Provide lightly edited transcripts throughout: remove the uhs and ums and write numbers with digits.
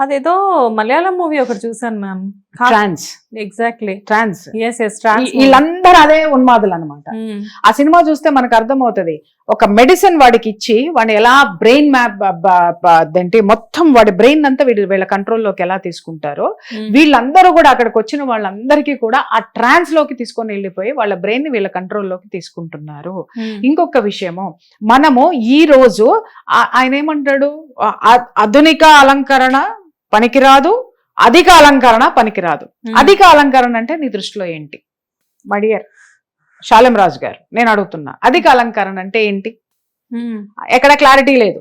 అదేదో మలయాళం మూవీ ఒకటి చూసాను మ్యామ్. ట్రాన్స్. ఎగ్జాక్ట్లీ. ట్రాన్స్. ట్రాన్స్. వీళ్ళందరూ అదే ఉన్మాదులు అనమాట. ఆ సినిమా చూస్తే మనకు అర్థమవుతుంది. ఒక మెడిసిన్ వాడికి ఇచ్చి వాడిని ఎలా బ్రెయిన్ మ్యాప్ ఏంటి మొత్తం వాడి బ్రెయిన్ అంతా వీళ్ళ కంట్రోల్లోకి ఎలా తీసుకుంటారో, వీళ్ళందరూ కూడా అక్కడికి వచ్చిన వాళ్ళందరికీ కూడా ఆ ట్రాన్స్ లోకి తీసుకొని వెళ్ళిపోయి వాళ్ళ బ్రెయిన్ ని వీళ్ళ కంట్రోల్లోకి తీసుకుంటున్నారు. ఇంకొక విషయము, మనము ఈ రోజు ఆయన ఏమంటాడు, ఆధునిక అలంకరణ పనికిరాదు, అధిక అలంకరణ పనికిరాదు. అధిక అలంకరణ అంటే నీ దృష్టిలో ఏంటి మై డియర్ శాలెం రాజు గారు? నేను అడుగుతున్నా, అధిక అలంకరణ అంటే ఏంటి? ఎక్కడ క్లారిటీ లేదు,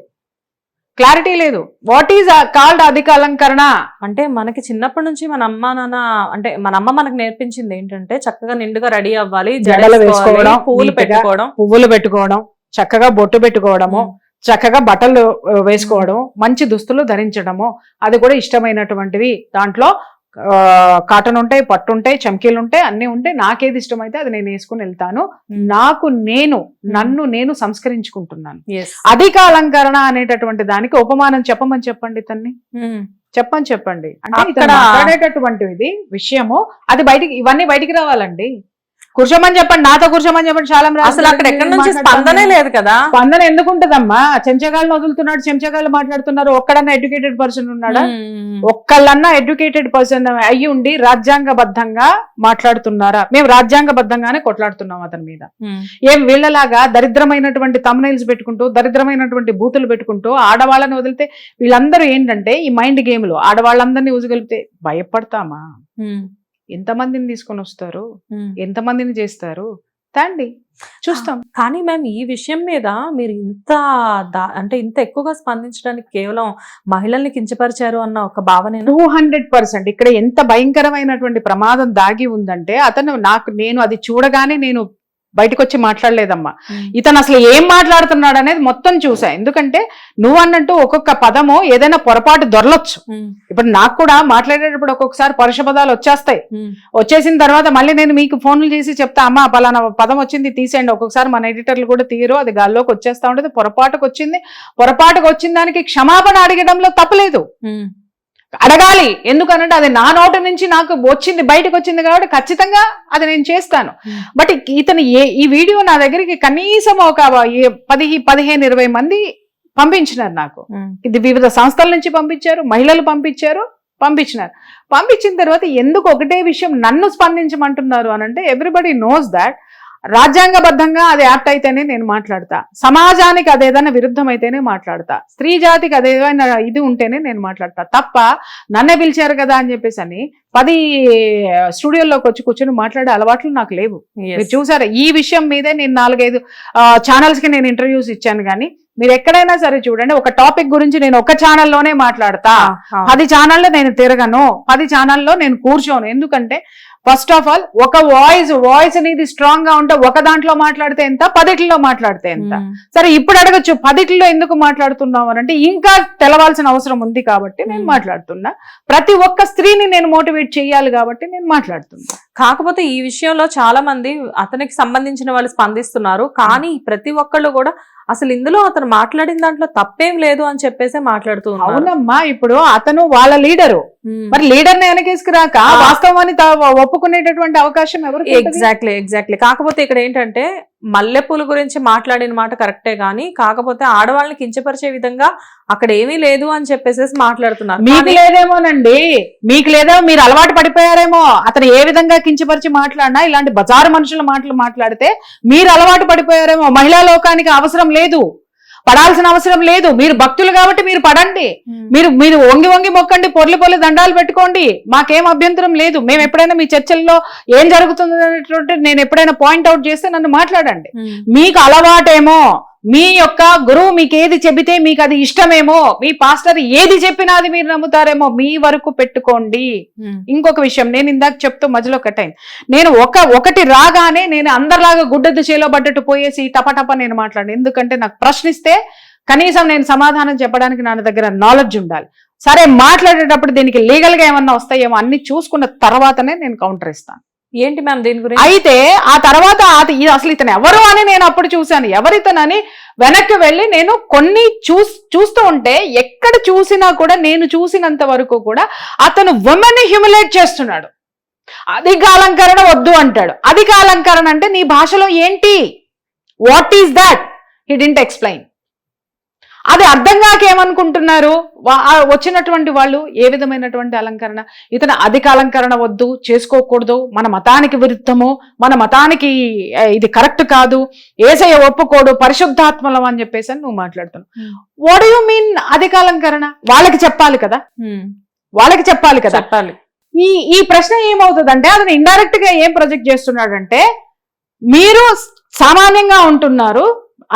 క్లారిటీ లేదు. వాట్ ఈజ్ కాల్డ్ అధిక అలంకరణ అంటే మనకి చిన్నప్పటి నుంచి మన అమ్మ నాన్న అంటే మన అమ్మ మనకు నేర్పించింది ఏంటంటే చక్కగా నిండుగా రెడీ అవ్వాలి, జడలు వేసుకోవడం, పువ్వులు పెట్టుకోవడం, చక్కగా బొట్టు పెట్టుకోవడము, చక్కగా బట్టలు వేసుకోవడం, మంచి దుస్తులు ధరించడము, అది కూడా ఇష్టమైనటువంటివి. దాంట్లో కాటన్ ఉంటాయి, పట్టు ఉంటాయి, చమ్కీలు ఉంటాయి, అన్ని ఉంటాయి. నాకేది ఇష్టమైతే అది నేను వేసుకుని వెళ్తాను. నన్ను నేను సంస్కరించుకుంటున్నాను. అధిక అలంకరణ అనేటటువంటి దానికి ఉపమానం చెప్పండి తన్ని, చెప్పండి. అంటే ఇక్కడ మాట్లాడేటటువంటిది విషయము అది బయటికి, ఇవన్నీ బయటికి రావాలండి. కూర్చోమని చెప్పండి, నాతో కూర్చోమని చెప్పండి. చాలా అసలు అక్కడ ఎక్కడి నుంచి స్పందనే లేదు కదా. స్పందన ఎందుకు ఉంటదమ్మా? చెంచగాళ్ళు వదులుతున్నాడు, చెంచగాళ్ళు మాట్లాడుతున్నారు. ఒక్కడన్నా ఎడ్యుకేటెడ్ పర్సన్ ఉన్నాడా? ఒక్కళ్ళన్నా ఎడ్యుకేటెడ్ పర్సన్ అయ్యి ఉండి రాజ్యాంగబద్ధంగా మాట్లాడుతున్నారా? మేము రాజ్యాంగబద్ధంగానే కొట్లాడుతున్నాం అతని మీద. ఏం వీళ్ళలాగా దరిద్రమైనటువంటి తమ్నైల్స్ పెట్టుకుంటూ, దరిద్రమైనటువంటి బూతులు పెట్టుకుంటూ ఆడవాళ్ళని వదిలితే వీళ్ళందరూ ఏంటంటే ఈ మైండ్ గేమ్లు ఆడవాళ్ళందరినీ ఊజగలిపితే భయపడతామా? ఎంతమందిని తీసుకొని వస్తారు, ఎంతమందిని చేస్తారు, తండి చూస్తాం. కానీ మ్యామ్ ఈ విషయం మీద మీరు ఇంత ఇంత ఎక్కువగా స్పందించడానికి కేవలం మహిళల్ని కించపరిచారు అన్న ఒక భావన 200%. ఇక్కడ ఎంత భయంకరమైనటువంటి ప్రమాదం దాగి ఉందంటే నేను అది చూడగానే నేను బయటకు వచ్చి మాట్లాడలేదమ్మా. ఇతను అసలు ఏం మాట్లాడుతున్నాడు అనేది మొత్తం చూసా. ఎందుకంటే నువ్వు అన్నట్టు ఒక్కొక్క పదము ఏదైనా పొరపాటు దొరలొచ్చు. ఇప్పుడు నాకు కూడా మాట్లాడేటప్పుడు ఒక్కొక్కసారి పరుష పదాలు వచ్చేస్తాయి. వచ్చేసిన తర్వాత మళ్ళీ నేను మీకు ఫోన్లు చేసి చెప్తా, అమ్మా పలానా పదం వచ్చింది తీసేయండి. ఒక్కొక్కసారి మన ఎడిటర్లు కూడా తీయరు, అది గాల్లోకి వచ్చేస్తా ఉంటుంది. పొరపాటుకు వచ్చిన దానికి క్షమాపణ అడగడంలో తప్పలేదు, అడగాలి. ఎందుకనంటే అది నా నోటి నుంచి నాకు వచ్చింది, బయటకు వచ్చింది కాబట్టి ఖచ్చితంగా అది నేను చేస్తాను. బట్ ఇతను ఈ వీడియో నా దగ్గరికి కనీసం ఒక 10-15-20 మంది పంపించినారు నాకు. ఇది వివిధ సంస్థల నుంచి పంపించారు, మహిళలు పంపించినారు. పంపించిన తర్వాత ఎందుకు ఒకటే విషయం నన్ను స్పందించమంటున్నారు అనంటే, ఎవ్రీబడి నోస్ దాట్ రాజ్యాంగబద్ధంగా అది యాప్ట్ అయితేనే నేను మాట్లాడతా, సమాజానికి అదేదైనా విరుద్ధం అయితేనే మాట్లాడతా, స్త్రీ జాతికి అదేదైనా ఇది ఉంటేనే నేను మాట్లాడతా. తప్ప నన్నే పిలిచారు కదా అని చెప్పేసి అని 10 స్టూడియోలోకి వచ్చి కూర్చొని మాట్లాడే అలవాట్లు నాకు లేవు. మీరు చూసారా, ఈ విషయం మీదే నేను 4-5 ఛానల్స్ కి నేను ఇంటర్వ్యూస్ ఇచ్చాను. కానీ మీరు ఎక్కడైనా సరే చూడండి, ఒక టాపిక్ గురించి నేను ఒక ఛానల్లోనే మాట్లాడతా, 10 ఛానల్లో నేను తిరగను, 10 ఛానల్లో నేను కూర్చోను. ఎందుకంటే ఫస్ట్ ఆఫ్ ఆల్ ఒక వాయిస్ అనేది స్ట్రాంగ్ గా ఉంటే ఒక దాంట్లో మాట్లాడితే ఎంత, 10లో మాట్లాడితే ఎంత. సరే ఇప్పుడు అడగచ్చు 10లో ఎందుకు మాట్లాడుతున్నావు అని అంటే, ఇంకా తెలవాల్సిన అవసరం ఉంది కాబట్టి నేను మాట్లాడుతున్నా. ప్రతి ఒక్క స్త్రీని నేను మోటివేట్ చేయాలి కాబట్టి నేను మాట్లాడుతున్నా. కాకపోతే ఈ విషయంలో చాలా మంది అతనికి సంబంధించిన వాళ్ళు స్పందిస్తున్నారు. కానీ ప్రతి ఒక్కళ్ళు కూడా అసలు ఇందులో అతను మాట్లాడిన దాంట్లో తప్పేం లేదు అని చెప్పేసి మాట్లాడుతూ ఉన్నారు. అవునమ్మా, ఇప్పుడు అతను వాళ్ళ లీడరు, మరి లీడర్ ని వెనకేసుకురాక వాస్తవాన్ని ఒప్పుకునేటటువంటి అవకాశం ఎవరు? ఎగ్జాక్ట్లీ. కాకపోతే ఇక్కడ ఏంటంటే మల్లెపూల గురించి మాట్లాడిన మాట కరెక్టే, గానీ కాకపోతే ఆడవాళ్ళని కించపరిచే విధంగా అక్కడ ఏమీ లేదు అని చెప్పేసి మాట్లాడుతున్నారు. మీకు లేదేమోనండి, మీకు లేదేమో, మీరు అలవాటు పడిపోయారేమో. అతను ఏ విధంగా కించపరిచి మాట్లాడినా, ఇలాంటి బజారు మనుషుల మాటలు మాట్లాడితే మీరు అలవాటు పడిపోయారేమో. మహిళా లోకానికి అవసరం లేదు, పడాల్సిన అవసరం లేదు. మీరు భక్తులు కాబట్టి మీరు పడండి, మీరు వంగి మొక్కండి, పొర్లి దండాలు పెట్టుకోండి, మాకేం అభ్యంతరం లేదు. మేము ఎప్పుడైనా మీ చర్చల్లో ఏం జరుగుతుంది అనేటువంటి నేను ఎప్పుడైనా పాయింట్ అవుట్ చేస్తే నన్ను మాట్లాడండి. మీకు అలవాటేమో, మీ యొక్క గురువు మీకు ఏది చెబితే మీకు అది ఇష్టమేమో, మీ పాస్టర్ ఏది చెప్పినా అది మీరు నమ్ముతారేమో, మీ వరకు పెట్టుకోండి. ఇంకొక విషయం నేను ఇందాక చెప్తూ మధ్యలో కట్ అయింది. నేను ఒకటి రాగానే నేను అందరిలాగా గుడ్డెద్దు చేలో పడ్డట్టు పోయేసి టపటప నేను మాట్లాడాను. ఎందుకంటే నాకు ప్రశ్నిస్తే కనీసం నేను సమాధానం చెప్పడానికి నా దగ్గర నాలెడ్జ్ ఉండాలి. సరే మాట్లాడేటప్పుడు దీనికి లీగల్ గా ఏమన్నా వస్తాయేమో అన్ని చూసుకున్న తర్వాతనే నేను కౌంటర్ ఇస్తాను. ఏంటి మ్యామ్ దీని గురించి? అయితే ఆ తర్వాత అసలు ఇతను ఎవరు అని నేను అప్పుడు చూశాను, ఎవరితనని వెనక్కి వెళ్ళి నేను కొన్ని చూస్తూ ఉంటే ఎక్కడ చూసినా కూడా నేను చూసినంత వరకు కూడా అతను ఉమెన్ ని హ్యూమిలేట్ చేస్తున్నాడు. అధిక అలంకరణ వద్దు అంటాడు. అధిక అలంకరణ అంటే నీ భాషలో ఏంటి, what is that? He didn't explain. అది అర్థం కాక ఏమనుకుంటున్నారు వచ్చినటువంటి వాళ్ళు, ఏ విధమైనటువంటి అలంకరణ, ఇతను అధిక అలంకరణ వద్దు, చేసుకోకూడదు, మన మతానికి విరుద్ధము, మన మతానికి ఇది కరెక్ట్ కాదు, యేసయ్య ఒప్పుకోడు, పరిశుద్ధాత్మలం అని చెప్పేసి అని నువ్వు మాట్లాడుతున్నావు. వాట్ డూ యు మీన్ అధిక అలంకరణ? వాళ్ళకి చెప్పాలి కదా, వాళ్ళకి చెప్పాలి కదా. ఈ ప్రశ్న ఏమవుతుందంటే అతను ఇండైరెక్ట్ గా ఏం ప్రొజెక్ట్ చేస్తున్నాడంటే, మీరు సామాన్యంగా ఉంటున్నారు,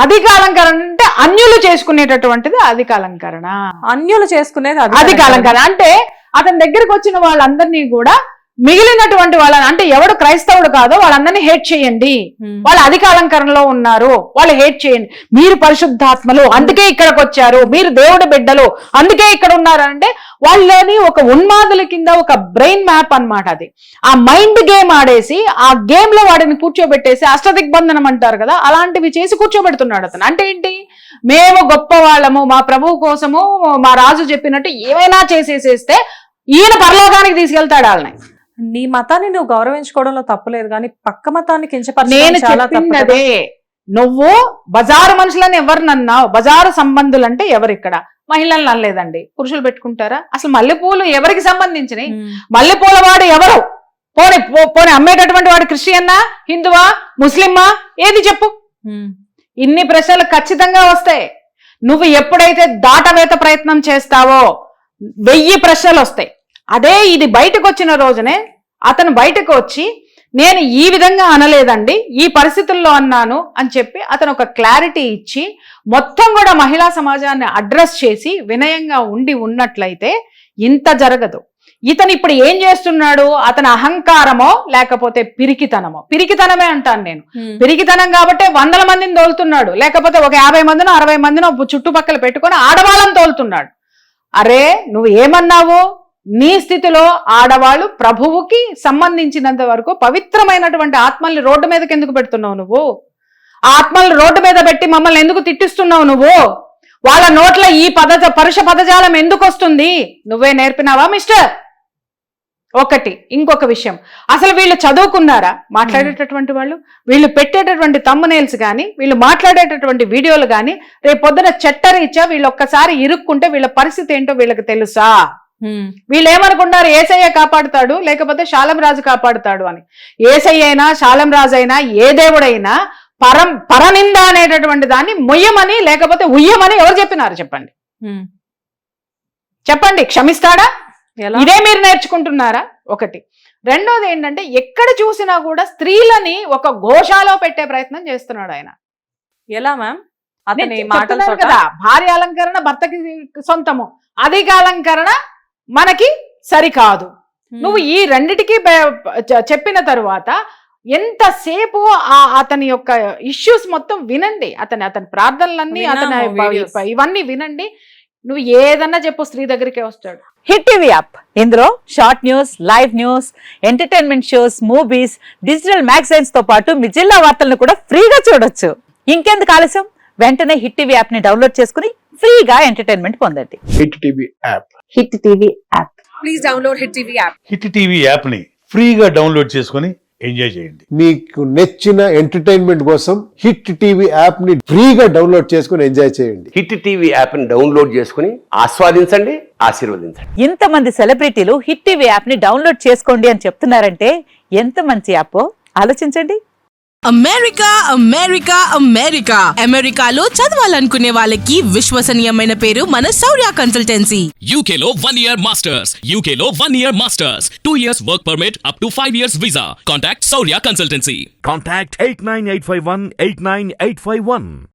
అధిక అలంకరణ అంటే అన్యులు చేసుకునేటటువంటిది అధిక అలంకరణ. అన్యులు చేసుకునేది అధిక అలంకరణ అంటే అతని దగ్గరికి వచ్చిన వాళ్ళందరినీ కూడా మిగిలినటువంటి వాళ్ళని, అంటే ఎవడు క్రైస్తవుడు కాదో వాళ్ళందరినీ హేట్ చేయండి, వాళ్ళు అధిక అలంకరణలో ఉన్నారు, వాళ్ళు హేట్ చేయండి, మీరు పరిశుద్ధాత్మలు అందుకే ఇక్కడికి వచ్చారు, మీరు దేవుడి బిడ్డలు అందుకే ఇక్కడ ఉన్నారు అంటే వాళ్ళని ఒక ఉన్మాదుల కింద ఒక బ్రెయిన్ మ్యాప్ అన్నమాట. అది ఆ మైండ్ గేమ్ ఆడేసి ఆ గేమ్ లో వాడిని కూర్చోబెట్టేసి అష్టదిగ్బంధనం అంటారు కదా, అలాంటివి చేసి కూర్చోబెడుతున్నాడు అతను. అంటే ఏంటి, మేము గొప్ప వాళ్ళము, మా ప్రభువు కోసము మా రాజు చెప్పినట్టు ఏమైనా చేసేసేస్తే ఈయన పరలోకానికి తీసుకెళ్తాడు వాళ్ళని. నీ మతాన్ని నువ్వు గౌరవించుకోవడంలో తప్పులేదు, కానీ పక్క మతాన్ని నేను కించపరచడం చాలా తప్పు. చెప్పిందదే, నువ్వు బజారు మనుషులని ఎవరినన్నావు, బజారు సంబంధులు అంటే ఎవరు? ఇక్కడ మహిళలను అనలేదండి, పురుషులు పెట్టుకుంటారా? అసలు మల్లెపూలు ఎవరికి సంబంధించినవి? మల్లెపూల వాడు ఎవరు? పోనీ అమ్మేటటువంటి వాడు క్రిస్టియన్నా, హిందువా, ముస్లిమ్మా, ఏది చెప్పు? ఇన్ని ప్రశ్నలు ఖచ్చితంగా వస్తాయి. నువ్వు ఎప్పుడైతే దాటవేత ప్రయత్నం చేస్తావో 1000 ప్రశ్నలు వస్తాయి. అదే ఇది బయటకు వచ్చిన రోజునే అతను బయటకు వచ్చి నేను ఈ విధంగా అనలేదండి, ఈ పరిస్థితుల్లో అన్నాను అని చెప్పి అతను ఒక క్లారిటీ ఇచ్చి మొత్తం కూడా మహిళా సమాజాన్ని అడ్రస్ చేసి వినయంగా ఉన్నట్లయితే ఇంత జరగదు. ఇతను ఇప్పుడు ఏం చేస్తున్నాడు, అతని అహంకారమో లేకపోతే పిరికితనమే అంటాను నేను. పిరికితనం కాబట్టి 100 మందిని తోలుతున్నాడు, లేకపోతే ఒక 50 మందినో 60 మందినో చుట్టుపక్కల పెట్టుకొని ఆడవాళ్ళని తోలుతున్నాడు. అరే నువ్వు ఏమన్నావు, నీ స్థితిలో ఆడవాళ్ళు ప్రభువుకి సంబంధించినంత వరకు పవిత్రమైనటువంటి ఆత్మల్ని రోడ్డు మీదకి ఎందుకు పెడుతున్నావు నువ్వు? ఆత్మల్ని రోడ్డు మీద పెట్టి మమ్మల్ని ఎందుకు తిట్టిస్తున్నావు నువ్వు? వాళ్ళ నోట్ల ఈ పరుష పదజాలం ఎందుకు వస్తుంది? నువ్వే నేర్పినావా మిస్టర్? ఒకటి. ఇంకొక విషయం, అసలు వీళ్ళు చదువుకున్నారా మాట్లాడేటటువంటి వాళ్ళు? వీళ్ళు పెట్టేటటువంటి థంబ్నెయిల్స్ కానీ, వీళ్ళు మాట్లాడేటటువంటి వీడియోలు కానీ రేపు పొద్దున చట్టరీత్యా వీళ్ళు ఒక్కసారి ఇరుక్కుంటే వీళ్ళ పరిస్థితి ఏంటో వీళ్ళకి తెలుసా? వీళ్ళు ఏమనుకున్నారు, ఏసయ్య కాపాడుతాడు లేకపోతే శాలం రాజు కాపాడుతాడు అని. ఏసయ్య అయినా శాలం రాజు అయినా ఏ దేవుడైనా పరనింద అనేటటువంటి దాన్ని మొయ్యమని లేకపోతే ఉయ్యమని ఎవరు చెప్పినారు చెప్పండి? చెప్పండి, క్షమిస్తాడా? ఇదే మీరు నేర్చుకుంటున్నారా? ఒకటి. రెండోది ఏంటంటే ఎక్కడ చూసినా కూడా స్త్రీలని ఒక ఘోషాలో పెట్టే ప్రయత్నం చేస్తున్నాడు ఆయన. ఎలా మ్యామ్? అతని మాటలతో కదా, భార్య అలంకరణ భర్తకి సొంతము, అధిక అలంకరణ మనకి సరికాదు. నువ్వు ఈ రెండిటికి చెప్పిన తరువాత ఎంతసేపు అతని యొక్క ఇష్యూస్ మొత్తం వినండి, అతని ప్రార్థనలన్నీ, ఇవన్నీ వినండి. నువ్వు ఏదన్నా చెప్పు, స్త్రీ దగ్గరికే వస్తాడు. హిట్ టీవీ యాప్, ఇందులో short news, live news, entertainment shows, movies, digital magazines తో పాటు మీ జిల్లా వార్తలను కూడా ఫ్రీగా చూడొచ్చు. ఇంకెందుకు ఆలస్యం, వెంటనే హిట్ టీవీ యాప్ ని డౌన్లోడ్ చేసుకుని ఫ్రీగా ఎంటర్టైన్మెంట్ పొందండి. Hit TV app. Hit TV app. Please download hit TV app. Hit TV app ని ఫ్రీగా డౌన్లోడ్ చేసుకుని ఎంజాయ్ చేయండి. మీకు నచ్చిన ఎంటర్టైన్మెంట్ కోసం హిట్ టీవీ యాప్ ని ఫ్రీగా డౌన్లోడ్ చేసుకుని ఎంజాయ్ చేయండి. హిట్ టీవీ యాప్ ని డౌన్లోడ్ చేసుకుని ఆస్వాదించండి, ఆశీర్వదించండి. ఇంతమంది సెలబ్రిటీలు హిట్ టీవీ యాప్ ని డౌన్లోడ్ చేసుకోండి అని చెప్తున్నారంటే ఎంత మంచి యాప్ ఆలోచించండి. అమెరికా అమెరికాలో చదవాలనుకునే వాళ్ళకి విశ్వసనీయమైన పేరు మన శౌర్య కన్సల్టెన్సీ. UK లో 1 year masters. UK లో 1 year masters. 2 years work permit up to 5 years visa. Contact Saurya Consultancy. Contact 89851 89851.